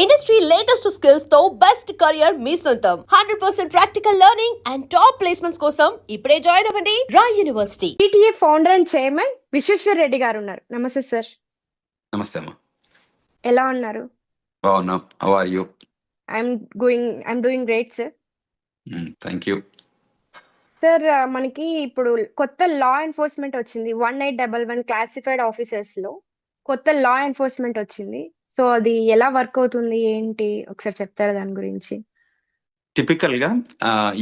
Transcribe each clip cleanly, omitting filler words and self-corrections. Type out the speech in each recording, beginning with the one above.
Industry latest skills తో best career మీ సొంతం. 100% practical learning and top placements కోసం ఇప్పుడే జాయిన్ అవ్వండి రా university. TTA founder and chairman Vishweshwar Reddy garu ఉన్నారు. నమస్తే సార్. నమస్తే అమ్మా. ఎలా ఉన్నారు? బాగున్నాం. How are you? I'm doing great sir. Thank you sir, మనకి ఇప్పుడు కొత్త లా ఎన్ఫోర్స్మెంట్ వచ్చింది. 1811 క్లాసిఫైడ్ ఆఫీసర్స్ లో కొత్త లా ఎన్ఫోర్స్మెంట్ వచ్చింది. సో అది ఎలా వర్క్ అవుతుంది ఏంటి ఒకసారి చెప్తారా దాని గురించి? టిపికల్ గా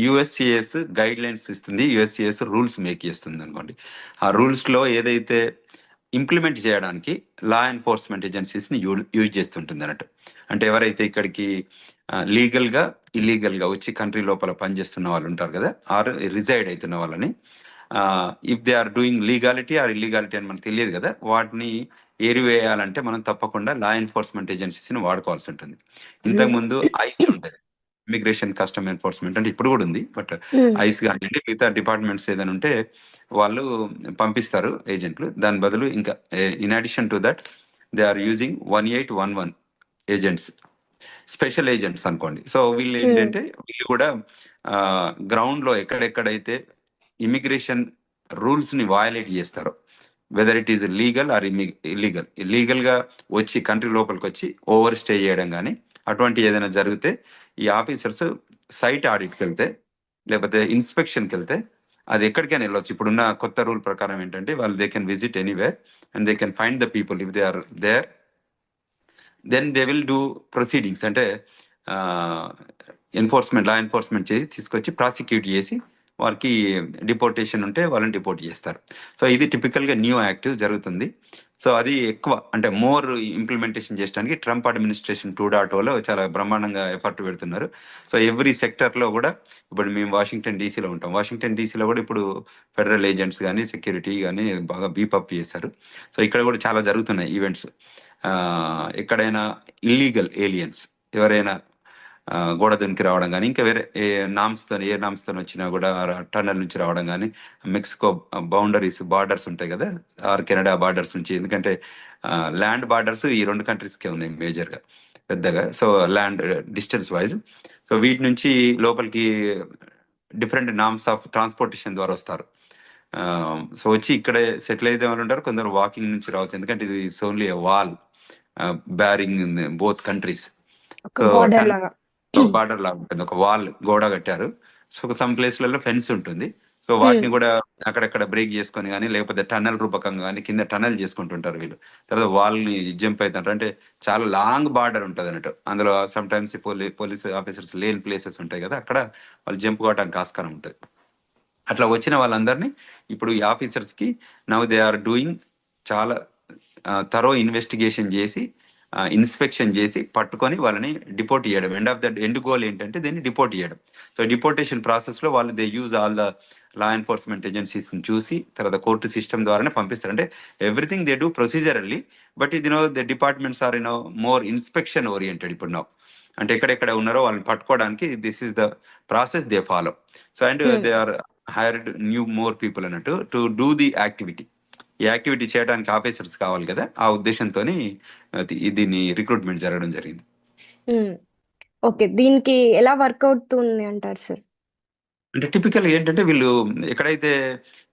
యుఎస్సిఎస్ గైడ్ లైన్స్ ఇస్తుంది, యుఎస్సిఎస్ రూల్స్ మేక్ చేస్తుంది అనుకోండి. ఆ రూల్స్ లో ఏదైతే ఇంప్లిమెంట్ చేయడానికి లా ఎన్ఫోర్స్మెంట్ ఏజెన్సీస్ ని యూజ్ చేస్తుంటుంది అన్నట్టు. అంటే ఎవరైతే ఇక్కడికి లీగల్ గా ఇల్లీగల్ గా వచ్చి కంట్రీ లోపల పనిచేస్తున్న వాళ్ళు ఉంటారు కదా, ఆర్ రిజైడ్ అవుతున్న వాళ్ళని, if they are doing legality or illegality అని మనకు తెలియదు కదా, వాటిని ఏరివేయాలంటే మనం తప్పకుండా లా ఎన్ఫోర్స్మెంట్ ఏజెన్సీస్ ని వాడుకోవాల్సి ఉంటుంది. ఇంతకుముందు ఐస్ ఉంటుంది, ఇమిగ్రేషన్ కస్టమ్ ఎన్ఫోర్స్మెంట్, అంటే ఇప్పుడు కూడా ఉంది, బట్ ఐస్ కానివ్వండి మిగతా డిపార్ట్మెంట్స్ ఏదైనా ఉంటే వాళ్ళు పంపిస్తారు ఏజెంట్లు. దాని బదులు ఇంకా in addition to that they are using 1811 agents, special agents అనుకోండి. సో వీళ్ళు ఏంటంటే వీళ్ళు కూడా గ్రౌండ్ లో ఎక్కడెక్కడైతే ఇమిగ్రేషన్ రూల్స్ ని వయలేట్ చేస్తారో, whether it is legal or illegal, illegal గా వచ్చి కంట్రీ లోపలికి వచ్చి ఓవర్ స్టే చేయడం కానీ అటువంటి ఏదైనా జరిగితే ఈ ఆఫీసర్స్ సైట్ ఆడిట్కి వెళ్తే లేకపోతే ఇన్స్పెక్షన్కి వెళ్తే అది ఎక్కడికైనా వెళ్ళొచ్చు. ఇప్పుడున్న కొత్త రూల్ ప్రకారం ఏంటంటే వాళ్ళు they can visit anywhere and they can find the people if they are there, then they will do proceedings. అంటే లా ఎన్ఫోర్స్మెంట్ చేసి తీసుకొచ్చి ప్రాసిక్యూట్ చేసి వారికి డిపోర్టేషన్ ఉంటే వాళ్ళని డిపోర్ట్ చేస్తారు. సో ఇది టిపికల్గా న్యూ యాక్ట్ జరుగుతుంది. సో అది ఎక్కువ అంటే మోర్ ఇంప్లిమెంటేషన్ చేయడానికి ట్రంప్ అడ్మినిస్ట్రేషన్ 2.0లో చాలా బ్రహ్మాండంగా ఎఫర్ట్ పెడుతున్నారు. సో ఎవ్రీ సెక్టర్లో కూడా, ఇప్పుడు మేము వాషింగ్టన్ డీసీలో ఉంటాం, వాషింగ్టన్ డీసీలో కూడా ఇప్పుడు ఫెడరల్ ఏజెంట్స్ కానీ సెక్యూరిటీ కానీ బాగా బీపప్ చేశారు. సో ఇక్కడ కూడా చాలా జరుగుతున్నాయి ఈవెంట్స్. ఎక్కడైనా ఇల్లీగల్ ఏలియన్స్ ఎవరైనా గోడ దునికి రావడం కానీ, ఇంకా వేరే ఏ నామ్స్తో వచ్చినా కూడా టన్నల్ నుంచి రావడం కానీ, మెక్సికో బార్డర్స్ ఉంటాయి కదా, ఆర్ కెనడా బార్డర్స్ నుంచి, ఎందుకంటే ల్యాండ్ బార్డర్స్ ఈ రెండు కంట్రీస్కే ఉన్నాయి మేజర్గా పెద్దగా. So land distance wise, so వీటి నుంచి లోపలికి డిఫరెంట్ నామ్స్ ఆఫ్ ట్రాన్స్పోర్టేషన్ ద్వారా వస్తారు. సో వచ్చి ఇక్కడే సెటిల్ అయితే వాళ్ళు ఉంటారు, కొందరు వాకింగ్ నుంచి రావచ్చు, ఎందుకంటే ఇది it's only wall bearing both countries. Border లాగా ఉంటుంది, ఒక వాల్ గోడ కట్టారు. సో సమ్ ప్లేస్లలో ఫెన్స్ ఉంటుంది. సో వాటిని కూడా అక్కడక్కడ బ్రేక్ చేసుకొని కానీ లేకపోతే టన్నల్ రూపకంగా కానీ కింద టన్నల్ చేసుకుంటుంటారు వీళ్ళు. తర్వాత వాల్ ని జంప్ అవుతుంటారు. అంటే చాలా లాంగ్ బార్డర్ ఉంటుంది అన్నట్టు. అందులో సమ్ టైమ్స్ పోలీస్ ఆఫీసర్స్ లేని ప్లేసెస్ ఉంటాయి కదా, అక్కడ వాళ్ళు జంప్ కావడానికి ఆస్కారం ఉంటుంది. అట్లా వచ్చిన వాళ్ళందరినీ ఇప్పుడు ఈ ఆఫీసర్స్ కి నౌ దే ఆర్ డూయింగ్ చాలా థరో ఇన్వెస్టిగేషన్ చేసి ఇన్స్పెక్షన్ చేసి పట్టుకొని వాళ్ళని డిపోర్ట్ చేయడం. ఎండ్ గోల్ ఏంటంటే దీన్ని డిపోర్ట్ చేయడం. సో డిపోర్టేషన్ ప్రాసెస్ లో వాళ్ళు they use all the law enforcement agencies చూసి తర్వాత కోర్టు సిస్టమ్ ద్వారానే పంపిస్తారు. అంటే everything they do procedurally, but ఇది the departments are more inspection oriented ఇప్పుడు నో. అంటే ఎక్కడెక్కడ ఉన్నారో వాళ్ళని పట్టుకోవడానికి this is the process they follow. So and they are hired more people అన్నట్టు టు డూ ది యాక్టివిటీ. ఈ యాక్టివిటీ చేయడానికి ఆఫీసర్స్ కావాలి కదా, ఆ ఉద్దేశంతో దీన్ని రిక్రూట్మెంట్ జరగడం జరిగింది. ఓకే, దీనికి ఎలా వర్క్ అవుతుంది అంటారు సార్? అంటే టిపికల్ ఏంటంటే వీళ్ళు ఎక్కడైతే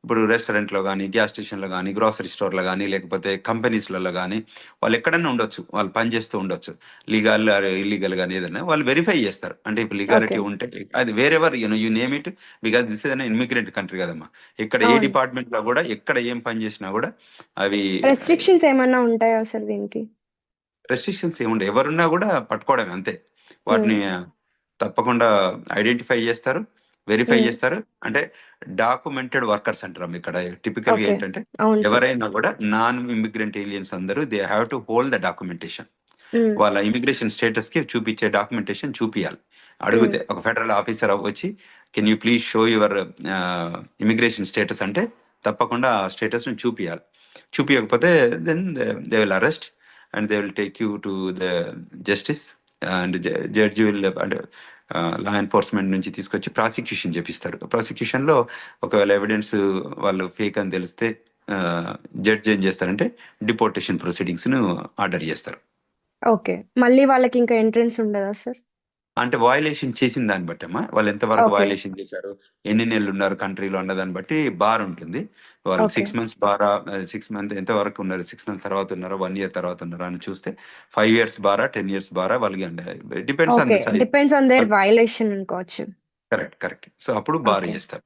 ఇప్పుడు రెస్టారెంట్లో కానీ, గ్యాస్ స్టేషన్లో కానీ, గ్రోసరీ స్టోర్లో కానీ, లేకపోతే కంపెనీస్లలో కానీ వాళ్ళు ఎక్కడన్నా ఉండొచ్చు, వాళ్ళు పనిచేస్తూ ఉండొచ్చు, లీగల్ ఇల్లీగల్ కానీ ఏదైనా వాళ్ళు వెరిఫై చేస్తారు. అంటే ఇప్పుడు లీగాలిటీ ఉంటే అది wherever you name it, because this is an immigrant country కదమ్మా. ఇక్కడ ఏ డిపార్ట్మెంట్ లో కూడా ఎక్కడ ఏం పని చేసినా కూడా అవి రెస్ట్రిక్షన్స్ ఏమన్నా ఉంటాయా సార్ దీనికి? రెస్ట్రిక్షన్స్ ఏముండే, ఎవరున్నా కూడా పట్టుకోవడం అంతే. వాటిని తప్పకుండా ఐడెంటిఫై చేస్తారు, వెరిఫై చేస్తారు. అంటే డాక్యుమెంటెడ్ వర్కర్స్ అంటారు ఇక్కడ. టిపికల్ గా ఏంటంటే ఎవరైనా కూడా నాన్ ఇమిగ్రెంట్ ఏలియన్స్ అందరూ they have to hold the documentation. వాళ్ళ ఇమిగ్రేషన్ స్టేటస్ కి చూపించే డాక్యుమెంటేషన్ చూపియాలి. అడిగితే ఒక ఫెడరల్ ఆఫీసర్ వచ్చి can you please show your immigration status అంటే తప్పకుండా ఆ స్టేటస్ ని చూపియాలి. చూపించకపోతే then they will arrest and they will take you to the justice and judge will అంటే లా ఎన్ఫోర్స్మెంట్ నుంచి తీసుకొచ్చి ప్రాసిక్యూషన్ చేపిస్తారు. ప్రాసిక్యూషన్లో ఒకవేళ ఎవిడెన్స్ వాళ్ళు ఫేక్ అని తెలిస్తే జడ్జ్ ఏం చేస్తారంటే డిపోర్టేషన్ ప్రొసీడింగ్స్ను ఆర్డర్ చేస్తారు. ఓకే. మళ్ళీ వాళ్ళకి ఇంకా ఎంట్రన్స్ ఉండదా సార్? అంటే వయలేషన్ చేసిన దాన్ని బట్టి అమ్మా, వాళ్ళు ఎంతవరకు ఓకే. వయలేషన్ చేశారు, ఎన్ని నెలలు ఉన్నారు కంట్రీలో అన్న దాన్ని బట్టి బార్ ఉంటుంది. వాళ్ళు ఓకే. 6 మంత్స్ బారా, 6 మంత్ ఎంతవరకు ఉన్నారు, 6 మంత్స్ తర్వాత ఉన్నారా, 1 ఇయర్ తర్వాత ఉన్నారా అని చూస్తే 5 ఇయర్స్ బారా, 10 ఇయర్స్ బారా వాళ్ళకి అంటే depends on okay. The size. Depends on their violation అనుకోవచ్చు. కరెక్ట్. సో అప్పుడు బార్ ఓకే. చేస్తారు.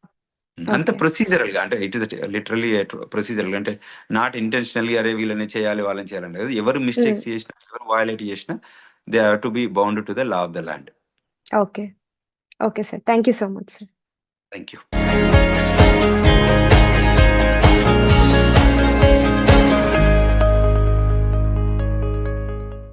అంత ఓకే. ప్రొసీజరల్ గా, అంటే ఇట్ ఇస్ లిటరలీ ప్రొసీజరల్ గా, అంటే నాట్ ఇంటెన్షనల్ గా అరే వీళ్ళని చేయాలి వాళ్ళని చేయాలని కాదు. ఎవరు హ్మ్. మిస్టేక్స్ చేసినా, ఎవరు వయలేట్ చేసినా they have to be bound to the law of the land. Okay. Okay sir. Thank you so much sir. Thank you.